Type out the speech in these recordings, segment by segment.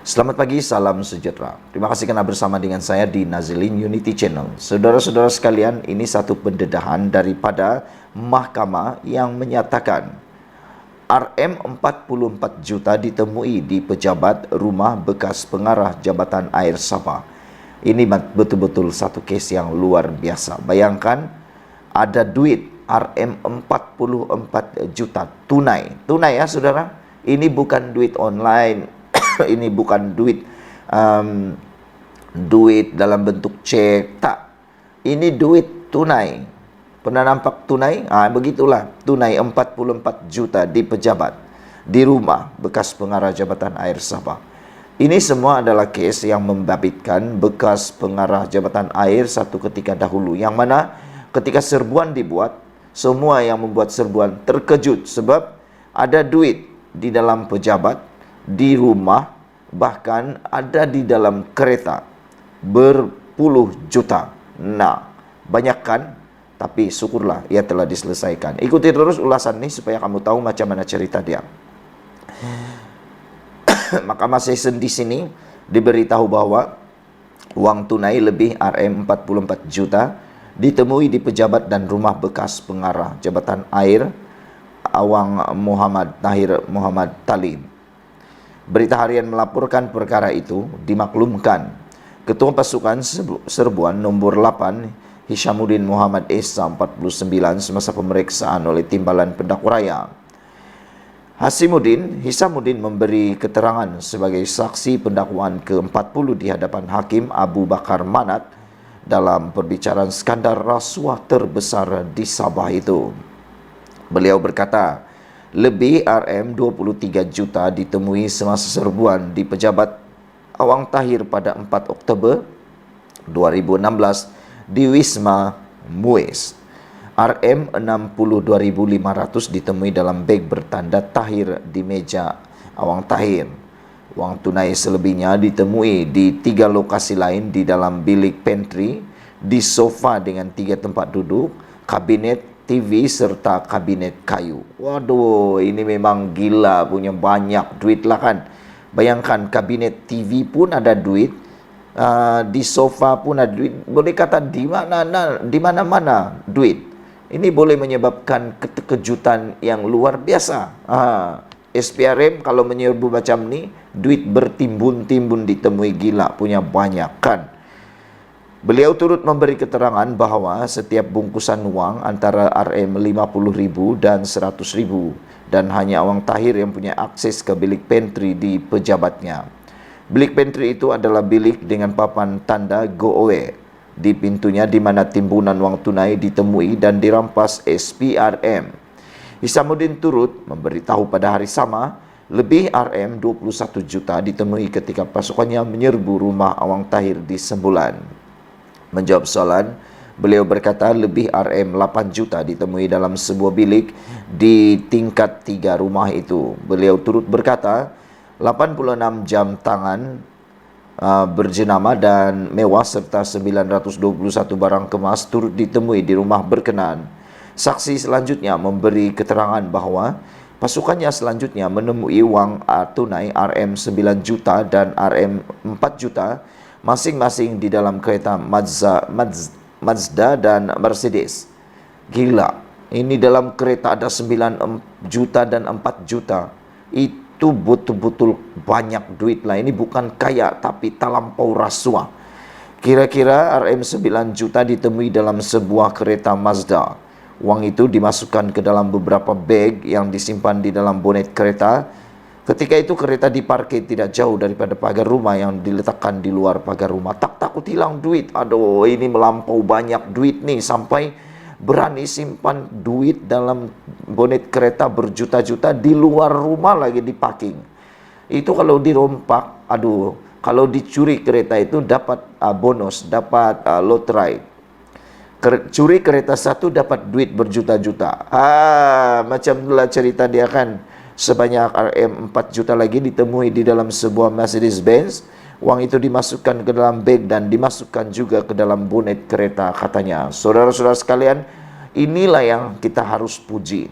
Selamat pagi, salam sejahtera. Terima kasih kerana bersama dengan saya di Nazilin Unity Channel. Saudara-saudara sekalian, ini satu pendedahan daripada mahkamah yang menyatakan RM44 juta ditemui di pejabat rumah bekas pengarah Jabatan Air Sabah. Ini betul-betul satu kes yang luar biasa. Bayangkan ada duit RM44 juta tunai. Tunai ya saudara. Ini bukan duit online. Ini bukan duit duit dalam bentuk cek, tak. Ini duit tunai. Pernah nampak tunai? Begitulah, tunai 44 juta di pejabat di rumah bekas pengarah Jabatan Air Sabah. Ini semua adalah kes yang membabitkan bekas pengarah Jabatan Air satu ketika dahulu, yang mana ketika serbuan dibuat, semua yang membuat serbuan terkejut sebab ada duit di dalam pejabat, di rumah, bahkan ada di dalam kereta berpuluh juta. Nah, banyak kan? Tapi syukurlah ia telah diselesaikan. Ikuti terus ulasan ini supaya kamu tahu macam mana cerita dia. Mahkamah Session di sini diberitahu bahwa uang tunai lebih RM44 juta ditemui di pejabat dan rumah bekas pengarah Jabatan Air Awang Muhammad Tahir Muhammad Talim. Berita Harian melaporkan perkara itu dimaklumkan Ketua Pasukan Serbuan nombor 8 Hishamuddin Muhammad Esa 49 semasa pemeriksaan oleh Timbalan Pendakwa Raya. Hishamuddin memberi keterangan sebagai saksi pendakwaan ke-40 di hadapan Hakim Abu Bakar Manat dalam perbicaraan skandal rasuah terbesar di Sabah itu. Beliau berkata, lebih RM23 juta ditemui semasa serbuan di pejabat Awang Tahir pada 4 Oktober 2016 di Wisma Muiz. RM62.500 ditemui dalam beg bertanda Tahir di meja Awang Tahir. Wang tunai selebihnya ditemui di 3 lokasi lain, di dalam bilik pantry, di sofa dengan 3 tempat duduk, kabinet TV serta kabinet kayu. Waduh, ini memang gila, punya banyak duit lah kan. Bayangkan, kabinet TV pun ada duit, di sofa pun ada duit. Boleh kata di mana-mana duit. Ini boleh menyebabkan keterkejutan yang luar biasa. SPRM kalau menyerbu macam ni, duit bertimbun-timbun ditemui, gila, punya banyak kan. Beliau turut memberi keterangan bahawa setiap bungkusan wang antara RM50.000 dan 100.000 dan hanya Awang Tahir yang punya akses ke bilik pantry di pejabatnya. Bilik pantry itu adalah bilik dengan papan tanda go away di pintunya, di mana timbunan wang tunai ditemui dan dirampas SPRM. Hishamuddin turut memberitahu pada hari sama lebih RM21 juta ditemui ketika pasukannya menyerbu rumah Awang Tahir di Sembulan. Menjawab soalan, beliau berkata lebih RM8 juta ditemui dalam sebuah bilik di tingkat 3 rumah itu. Beliau turut berkata 86 jam tangan berjenama dan mewah serta 921 barang kemas turut ditemui di rumah berkenaan. Saksi selanjutnya memberi keterangan bahawa pasukannya selanjutnya menemui wang tunai RM9 juta dan RM4 juta masing-masing di dalam kereta Mazda dan Mercedes. Gila, ini dalam kereta ada 9 juta dan 4 juta. Itu betul-betul banyak duit lah. Ini bukan kaya tapi talampau rasuah. Kira-kira RM9 juta ditemui dalam sebuah kereta Mazda. Wang itu dimasukkan ke dalam beberapa beg yang disimpan di dalam bonet kereta. Ketika itu kereta diparkir tidak jauh daripada pagar rumah yang diletakkan di luar pagar rumah. Tak takut hilang duit. Aduh, ini melampau banyak duit nih, sampai berani simpan duit dalam bonet kereta berjuta-juta di luar rumah lagi di parking. Itu kalau dirompak, aduh, kalau dicuri kereta itu dapat bonus, dapat loterai. Curi kereta satu dapat duit berjuta-juta. Macam itulah cerita dia kan. Sebanyak RM4 juta lagi ditemui di dalam sebuah Mercedes-Benz. Wang itu dimasukkan ke dalam beg dan dimasukkan juga ke dalam bonet kereta, katanya. Saudara-saudara sekalian, inilah yang kita harus puji.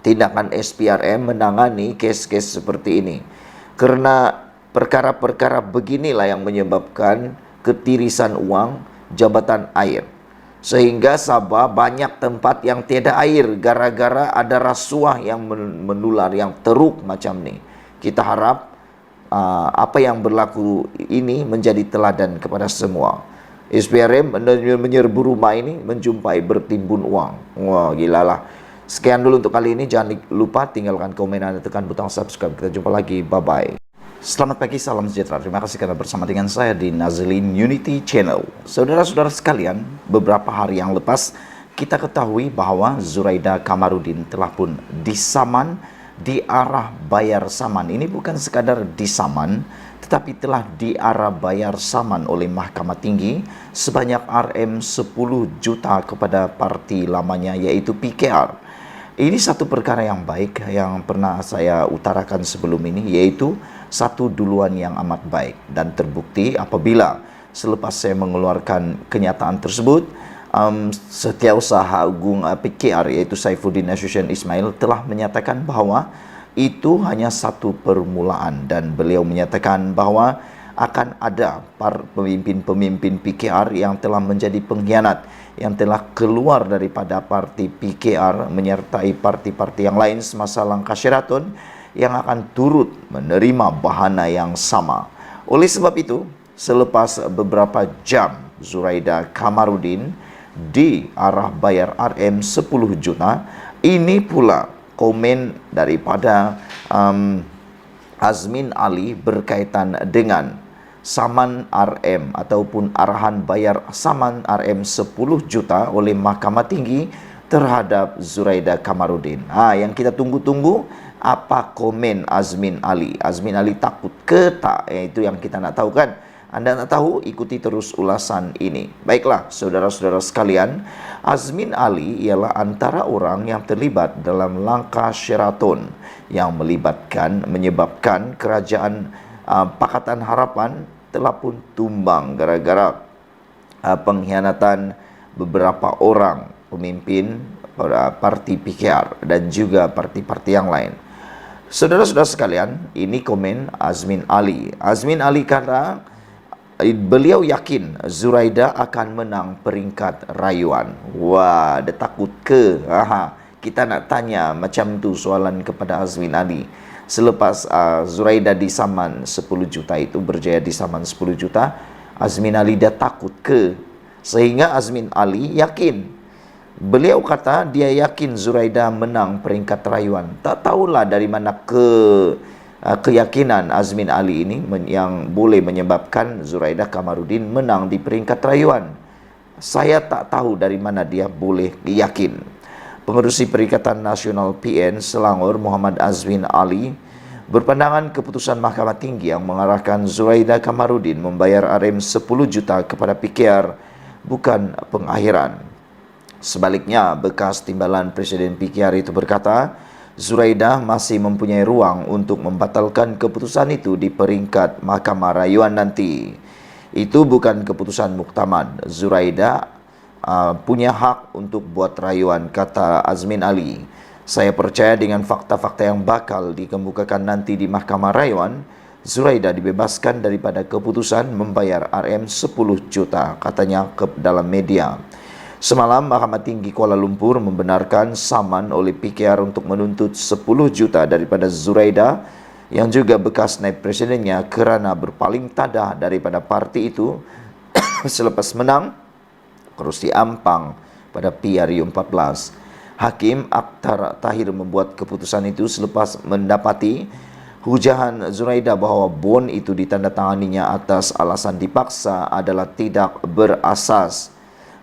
Tindakan SPRM menangani kes-kes seperti ini. Karena Perkara-perkara beginilah yang menyebabkan ketirisan uang jabatan air. Sehingga Sabah banyak tempat yang tiada air gara-gara ada rasuah yang menular, yang teruk macam ni. Kita harap apa yang berlaku ini menjadi teladan kepada semua. SPRM menyerbu rumah ini menjumpai bertimbun uang. Wah, gilalah. Sekian dulu untuk kali ini. Jangan lupa tinggalkan komen dan tekan butang subscribe. Kita jumpa lagi. Bye-bye. Selamat pagi, salam sejahtera. Terima kasih karena bersama dengan saya di Nazlin Unity Channel. Saudara-saudara sekalian, beberapa hari yang lepas kita ketahui bahwa Zuraida Kamarudin telah pun disaman di arah bayar saman. Ini bukan sekadar disaman, tetapi telah diarah bayar saman oleh Mahkamah Tinggi sebanyak Rm 10 juta kepada parti lamanya, yaitu PKR. Ini satu perkara yang baik yang pernah saya utarakan sebelum ini, yaitu satu duluan yang amat baik, dan terbukti apabila selepas saya mengeluarkan kenyataan tersebut, Setiausaha Agung PKR yaitu Saifuddin Nasution Ismail telah menyatakan bahwa itu hanya satu permulaan, dan beliau menyatakan bahwa akan ada pemimpin-pemimpin PKR yang telah menjadi pengkhianat, yang telah keluar daripada parti PKR menyertai parti-parti yang lain semasa langkah Sheraton, yang akan turut menerima bahana yang sama. Oleh sebab itu, selepas beberapa jam Zuraida Kamarudin di arah bayar Rm 10 juta, ini pula komen daripada Azmin Ali berkaitan dengan saman RM ataupun arahan bayar saman Rm 10 juta oleh Mahkamah Tinggi terhadap Zuraida Kamarudin. Yang kita tunggu-tunggu, apa komen Azmin Ali? Azmin Ali takut ke tak? Itu yang kita nak tahu kan? Anda nak tahu? Ikuti terus ulasan ini. Baiklah, saudara-saudara sekalian, Azmin Ali ialah antara orang yang terlibat dalam langkah Sheraton yang menyebabkan kerajaan Pakatan Harapan telah pun tumbang gara-gara pengkhianatan beberapa orang pemimpin parti PKR dan juga parti-parti yang lain. Saudara-saudara sekalian, ini komen Azmin Ali. Azmin Ali kata beliau yakin Zuraida akan menang peringkat rayuan. Wah, dia takut ke? Kita nak tanya macam tu soalan kepada Azmin Ali. Selepas Zuraida disaman 10 juta itu, berjaya disaman 10 juta, Azmin Ali dia takut ke? Sehingga Azmin Ali yakin. Beliau kata dia yakin Zuraida menang peringkat rayuan. Tak tahulah dari mana keyakinan Azmin Ali ini yang boleh menyebabkan Zuraida Kamarudin menang di peringkat rayuan. Saya tak tahu dari mana dia boleh yakin. Pengerusi Perikatan Nasional PN Selangor Muhammad Azmin Ali berpandangan keputusan Mahkamah Tinggi yang mengarahkan Zuraida Kamarudin membayar Rm 10 juta kepada PKR bukan pengakhiran. Sebaliknya, bekas timbalan Presiden PKR itu berkata, Zuraida masih mempunyai ruang untuk membatalkan keputusan itu di peringkat Mahkamah Rayuan nanti. Itu bukan keputusan muktamad. Zuraida punya hak untuk buat rayuan, kata Azmin Ali. Saya percaya dengan fakta-fakta yang bakal dikemukakan nanti di Mahkamah Rayuan, Zuraida dibebaskan daripada keputusan membayar Rm 10 juta, katanya dalam media. Semalam, Mahkamah Tinggi Kuala Lumpur membenarkan saman oleh PKR untuk menuntut 10 juta daripada Zuraida yang juga bekas naib presidennya kerana berpaling tadah daripada parti itu selepas menang kerusi Ampang pada PRU 14. Hakim Akhtar Tahir membuat keputusan itu selepas mendapati hujahan Zuraida bahawa bon itu ditandatanganinya atas alasan dipaksa adalah tidak berasas.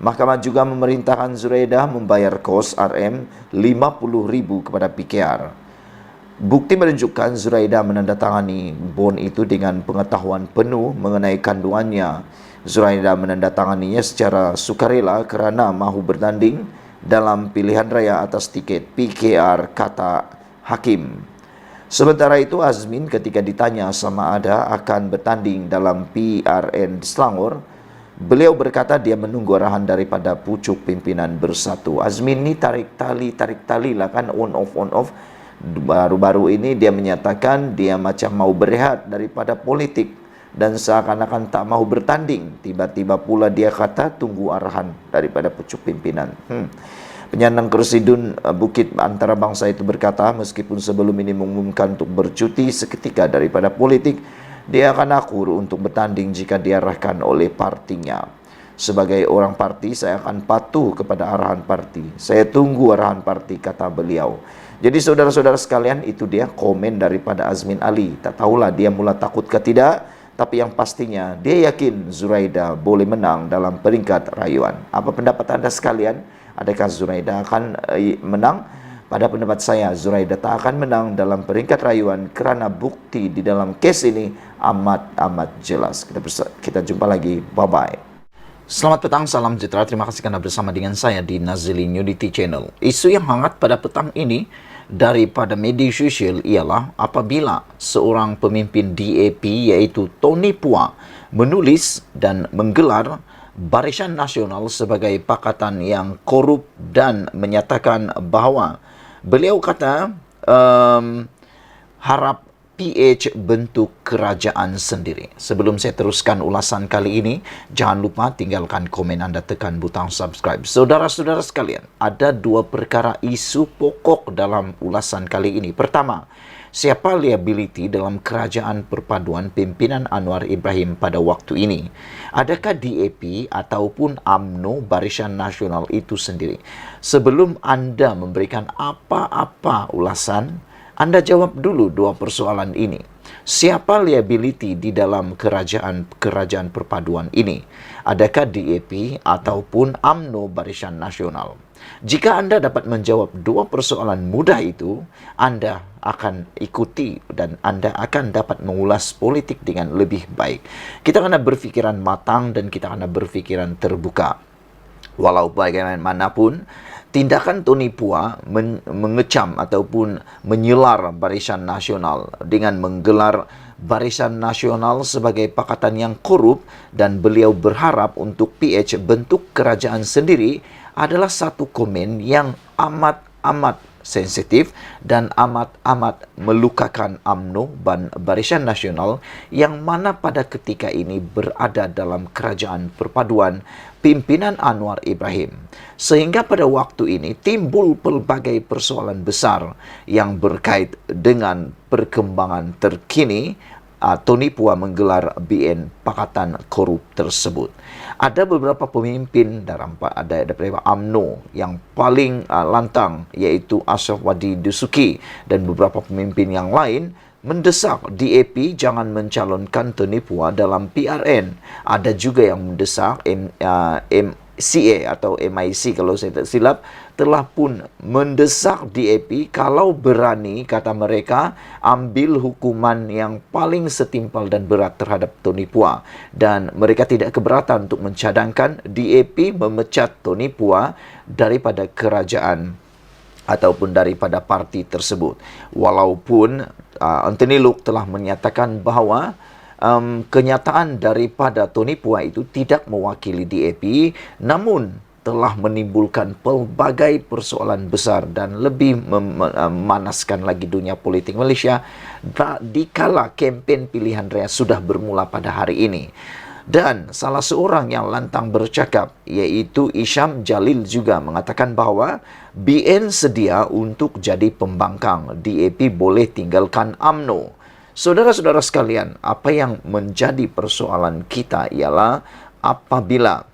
Mahkamah juga memerintahkan Zuraida membayar kos Rm 50,000 kepada PKR. Bukti menunjukkan Zuraida menandatangani bon itu dengan pengetahuan penuh mengenai kandungannya. Zuraida menandatanganinya secara sukarela kerana mahu bertanding dalam pilihan raya atas tiket PKR, kata Hakim. Sementara itu, Azmin ketika ditanya sama ada akan bertanding dalam PRN Selangor, beliau berkata dia menunggu arahan daripada pucuk pimpinan Bersatu. Azmin ni tarik tali lah kan, on off. Baru-baru ini dia menyatakan dia macam mau berehat daripada politik dan seakan-akan tak mau bertanding. Tiba-tiba pula dia kata tunggu arahan daripada pucuk pimpinan. Penyandang kursi DUN Bukit Antarabangsa itu berkata, meskipun sebelum ini mengumumkan untuk bercuti seketika daripada politik, dia akan akur untuk bertanding jika diarahkan oleh partinya. Sebagai orang parti, saya akan patuh kepada arahan parti. Saya tunggu arahan parti, kata beliau. Jadi saudara-saudara sekalian, itu dia komen daripada Azmin Ali. Tak tahulah dia mula takut ke tidak, tapi yang pastinya dia yakin Zuraida boleh menang dalam peringkat rayuan. Apa pendapat anda sekalian? Adakah Zuraida akan menang? Pada pendapat saya, Zuraida tak akan menang dalam peringkat rayuan kerana bukti di dalam kes ini amat jelas. Kita jumpa lagi. Bye-bye. Selamat petang, salam sejahtera. Terima kasih karena bersama dengan saya di Nazili Nudity Channel. Isu yang hangat pada petang ini daripada media sosial ialah apabila seorang pemimpin DAP iaitu Tony Pua menulis dan menggelar Barisan Nasional sebagai pakatan yang korup dan menyatakan bahawa beliau kata harap PH bentuk kerajaan sendiri. Sebelum saya teruskan ulasan kali ini, jangan lupa tinggalkan komen anda, tekan butang subscribe. Saudara-saudara sekalian, ada dua perkara isu pokok dalam ulasan kali ini. Pertama, siapa liability dalam kerajaan perpaduan pimpinan Anwar Ibrahim pada waktu ini? Adakah DAP ataupun UMNO Barisan Nasional itu sendiri? Sebelum anda memberikan apa-apa ulasan, anda jawab dulu dua persoalan ini. Siapa liability di dalam kerajaan perpaduan ini? Adakah DAP ataupun UMNO Barisan Nasional? Jika anda dapat menjawab dua persoalan mudah itu, anda akan ikuti dan anda akan dapat mengulas politik dengan lebih baik. Kita akan berfikiran matang dan kita akan berfikiran terbuka. Walau bagaimanapun, tindakan Tony Pua mengecam ataupun menyelar Barisan Nasional dengan menggelar Barisan Nasional sebagai pakatan yang korup dan beliau berharap untuk PH bentuk kerajaan sendiri adalah satu komen yang amat sensitif dan amat melukakan UMNO dan Barisan Nasional yang mana pada ketika ini berada dalam kerajaan perpaduan pimpinan Anwar Ibrahim. Sehingga pada waktu ini timbul pelbagai persoalan besar yang berkait dengan perkembangan terkini Tony Pua menggelar BN Pakatan Korup tersebut. Ada beberapa pemimpin daripada UMNO yang paling lantang iaitu Ashraf Wadi Dusuki dan beberapa pemimpin yang lain mendesak DAP jangan mencalonkan Tony Pua dalam PRN. Ada juga yang mendesak MCA atau MIC kalau saya tak silap telah pun mendesak DAP kalau berani, kata mereka, ambil hukuman yang paling setimpal dan berat terhadap Tony Pua. Dan mereka tidak keberatan untuk mencadangkan DAP memecat Tony Pua daripada kerajaan ataupun daripada parti tersebut. Walaupun Anthony Luke telah menyatakan bahawa kenyataan daripada Tony Pua itu tidak mewakili DAP, namun telah menimbulkan pelbagai persoalan besar dan lebih memanaskan lagi dunia politik Malaysia dikala kempen pilihan raya sudah bermula pada hari ini. Dan salah seorang yang lantang bercakap iaitu Isham Jalil juga mengatakan bahawa BN sedia untuk jadi pembangkang, DAP boleh tinggalkan UMNO. Saudara-saudara sekalian, apa yang menjadi persoalan kita ialah apabila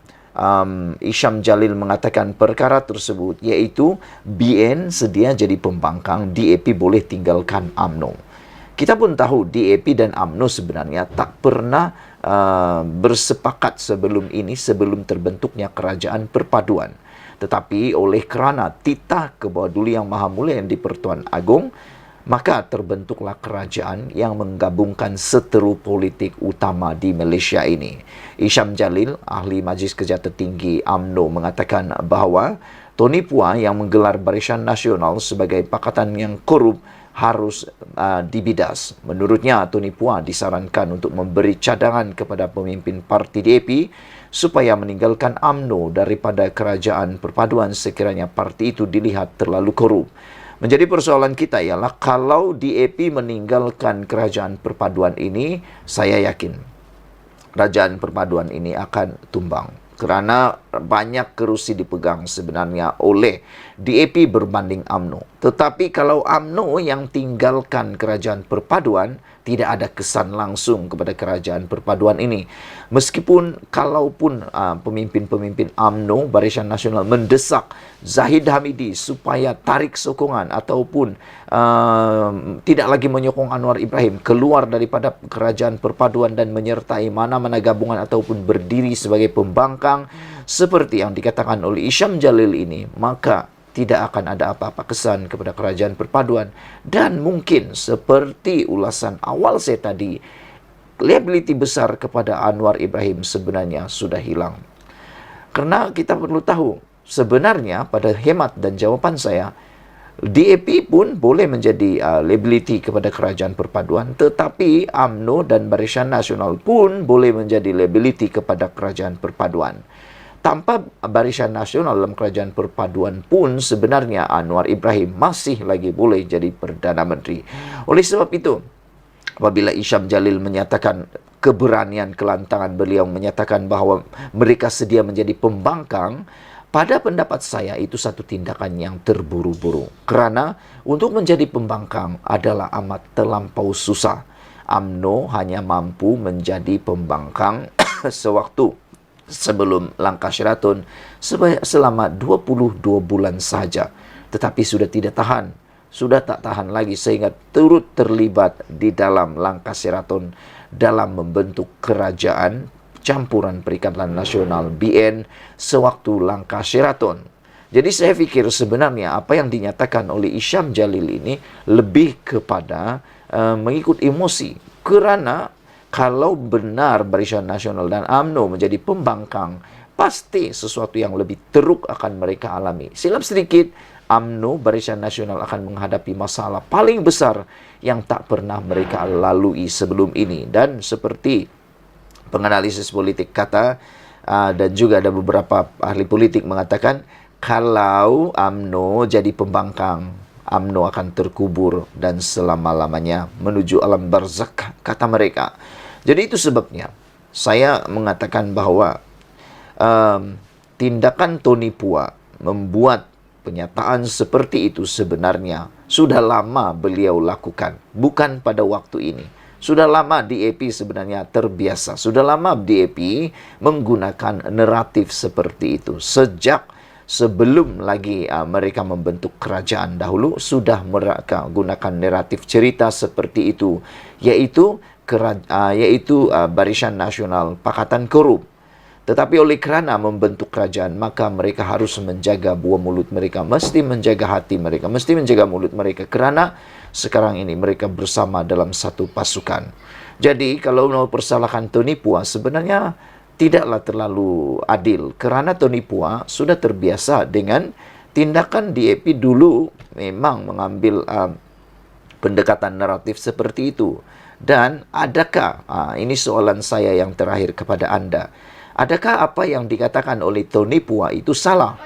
Isham Jalil mengatakan perkara tersebut iaitu BN sedia jadi pembangkang, DAP boleh tinggalkan UMNO. Kita pun tahu DAP dan UMNO sebenarnya tak pernah bersepakat sebelum sebelum terbentuknya kerajaan perpaduan. Tetapi oleh kerana titah ke bawah Duli Yang Maha Mulia yang di-Pertuan Agong, maka terbentuklah kerajaan yang menggabungkan seteru politik utama di Malaysia ini. Isham Jalil, ahli Majlis Kerja Tertinggi UMNO, mengatakan bahawa Tony Pua yang menggelar Barisan Nasional sebagai pakatan yang korup harus dibidas. Menurutnya, Tony Pua disarankan untuk memberi cadangan kepada pemimpin parti DAP supaya meninggalkan UMNO daripada kerajaan perpaduan sekiranya parti itu dilihat terlalu korup. Menjadi persoalan kita ialah kalau DAP meninggalkan kerajaan perpaduan ini, saya yakin kerajaan perpaduan ini akan tumbang. Kerana banyak kerusi dipegang sebenarnya oleh DAP berbanding UMNO. Tetapi kalau UMNO yang tinggalkan kerajaan perpaduan, tidak ada kesan langsung kepada kerajaan perpaduan ini. Meskipun kalaupun pemimpin-pemimpin UMNO, Barisan Nasional mendesak Zahid Hamidi supaya tarik sokongan ataupun tidak lagi menyokong Anwar Ibrahim keluar daripada kerajaan perpaduan dan menyertai mana-mana gabungan ataupun berdiri sebagai pembangkang seperti yang dikatakan oleh Isham Jalil ini, maka tidak akan ada apa-apa kesan kepada kerajaan perpaduan. Dan mungkin seperti ulasan awal saya tadi, liability besar kepada Anwar Ibrahim sebenarnya sudah hilang. Karena kita perlu tahu, sebenarnya pada hemat dan jawaban saya, DAP pun boleh menjadi liability kepada kerajaan perpaduan, tetapi UMNO dan Barisan Nasional pun boleh menjadi liability kepada kerajaan perpaduan. Tanpa Barisan Nasional dalam kerajaan perpaduan pun sebenarnya Anwar Ibrahim masih lagi boleh jadi Perdana Menteri. Oleh sebab itu, apabila Isham Jalil menyatakan keberanian kelantangan beliau menyatakan bahawa mereka sedia menjadi pembangkang, pada pendapat saya itu satu tindakan yang terburu-buru. Kerana untuk menjadi pembangkang adalah amat terlampau susah. UMNO hanya mampu menjadi pembangkang sewaktu sebelum langkah Sheraton selama 22 bulan saja. Tetapi sudah tidak tahan. Sudah tak tahan lagi sehingga turut terlibat di dalam langkah Sheraton dalam membentuk kerajaan campuran Perikatan Nasional BN sewaktu langkah Sheraton. Jadi saya fikir sebenarnya apa yang dinyatakan oleh Isham Jalil ini lebih kepada mengikut emosi. Kerana kalau benar Barisan Nasional dan UMNO menjadi pembangkang, pasti sesuatu yang lebih teruk akan mereka alami. Silap sedikit, UMNO, Barisan Nasional akan menghadapi masalah paling besar yang tak pernah mereka lalui sebelum ini. Dan seperti penganalisis politik kata, dan juga ada beberapa ahli politik mengatakan, kalau UMNO jadi pembangkang, UMNO akan terkubur dan selama-lamanya menuju alam barzakh, kata mereka. Jadi itu sebabnya saya mengatakan bahawa tindakan Tony Pua membuat pernyataan seperti itu sebenarnya sudah lama beliau lakukan, bukan pada waktu ini. Sudah lama DAP sebenarnya terbiasa, sudah lama DAP menggunakan naratif seperti itu. Sejak sebelum lagi mereka membentuk kerajaan dahulu, sudah mereka gunakan naratif cerita seperti itu, yaitu Barisan Nasional Pakatan Korup. Tetapi oleh kerana membentuk kerajaan, maka mereka harus menjaga buah mulut mereka, mesti menjaga hati mereka, mesti menjaga mulut mereka. Kerana sekarang ini mereka bersama dalam satu pasukan. Jadi kalau mau persalahkan Tony Pua sebenarnya tidaklah terlalu adil. Kerana Tony Pua sudah terbiasa dengan tindakan DAP dulu memang mengambil pendekatan naratif seperti itu. Dan adakah, ini soalan saya yang terakhir kepada anda, adakah apa yang dikatakan oleh Tony Pua itu salah?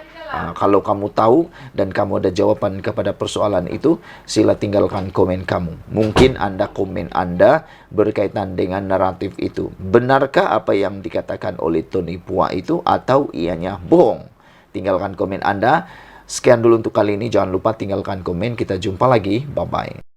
Kalau kamu tahu dan kamu ada jawaban kepada persoalan itu, sila tinggalkan komen kamu. Mungkin anda komen anda berkaitan dengan naratif itu. Benarkah apa yang dikatakan oleh Tony Pua itu atau ianya bohong? Tinggalkan komen anda. Sekian dulu untuk kali ini. Jangan lupa tinggalkan komen. Kita jumpa lagi. Bye-bye.